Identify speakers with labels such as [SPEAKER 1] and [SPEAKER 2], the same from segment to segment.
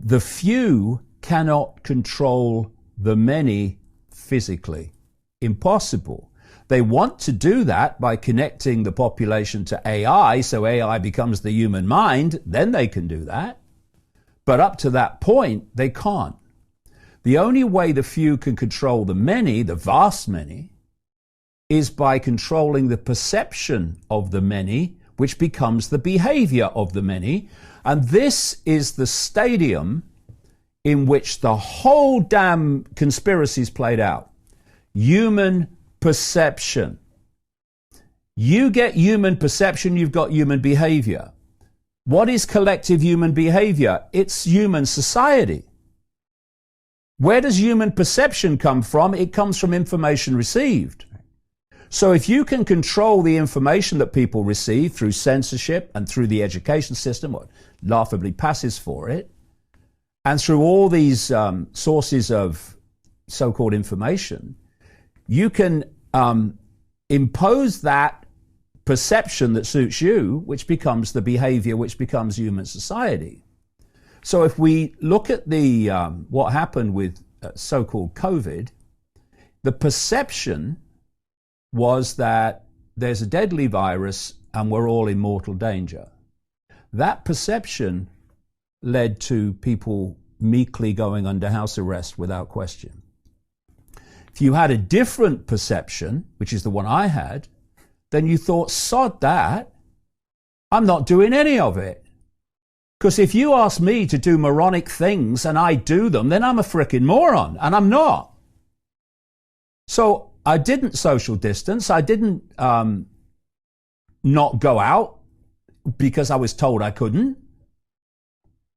[SPEAKER 1] The few cannot control the many physically. Impossible. They want to do that by connecting the population to AI, so AI becomes the human mind, then they can do that. But up to that point, they can't. The only way the few can control the many, the vast many, is by controlling the perception of the many, which becomes the behavior of the many. And this is the stadium in which the whole damn conspiracy is played out. Human perception. You get human perception, you've got human behavior. What is collective human behavior? It's human society. Where does human perception come from? It comes from information received. So if you can control the information that people receive through censorship and through the education system, what laughably passes for it, and through all these sources of so-called information, you can impose that perception that suits you, which becomes the behavior, which becomes human society. So if we look at the what happened with so-called COVID, the perception was that there's a deadly virus and we're all in mortal danger. That perception led to people meekly going under house arrest without question. If you had a different perception, which is the one I had, then you thought, sod that, I'm not doing any of it. Because if you ask me to do moronic things and I do them, then I'm a frickin' moron, and I'm not. So I didn't social distance. I didn't not go out because I was told I couldn't.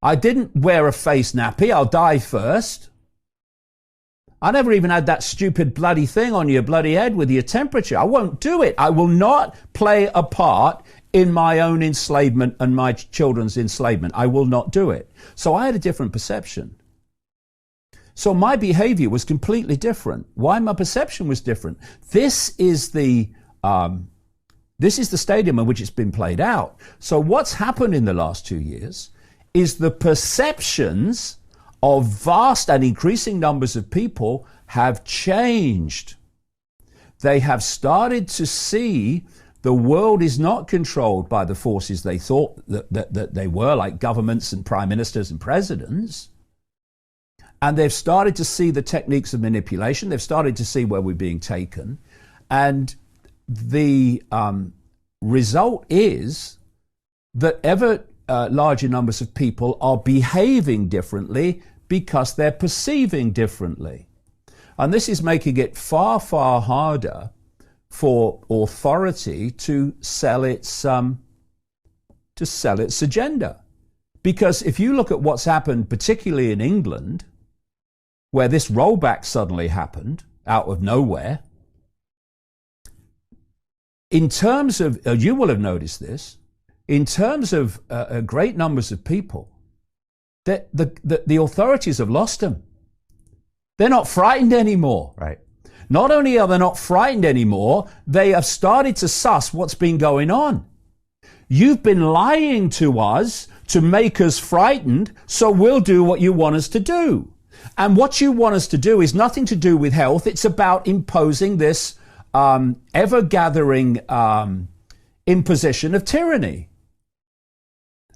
[SPEAKER 1] I didn't wear a face nappy. I'll die first. I never even had that stupid bloody thing on your bloody head with your temperature. I won't do it. I will not play a part in my own enslavement and my children's enslavement. I will not do it. So I had a different perception. So my behavior was completely different. Why my perception was different? This is the stadium in which it's been played out. So what's happened in the last 2 years is the perceptions of vast and increasing numbers of people have changed. They have started to see the world is not controlled by the forces they thought that they were, like governments and prime ministers and presidents. And they've started to see the techniques of manipulation. They've started to see where we're being taken. And the result is that ever larger numbers of people are behaving differently because they're perceiving differently. And this is making it far, far harder for authority to sell its agenda. Because if you look at what's happened, particularly in England, where this rollback suddenly happened out of nowhere, in terms of, you will have noticed this, in terms of great numbers of people, that the authorities have lost them. They're not frightened anymore.
[SPEAKER 2] Right.
[SPEAKER 1] Not only are they not frightened anymore, they have started to suss what's been going on. You've been lying to us to make us frightened, so we'll do what you want us to do. And what you want us to do is nothing to do with health. It's about imposing this ever-gathering imposition of tyranny.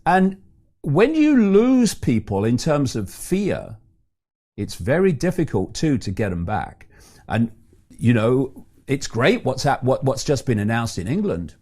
[SPEAKER 1] And when you lose people in terms of fear, it's very difficult, too, to get them back. And, you know, it's great what's just been announced in England.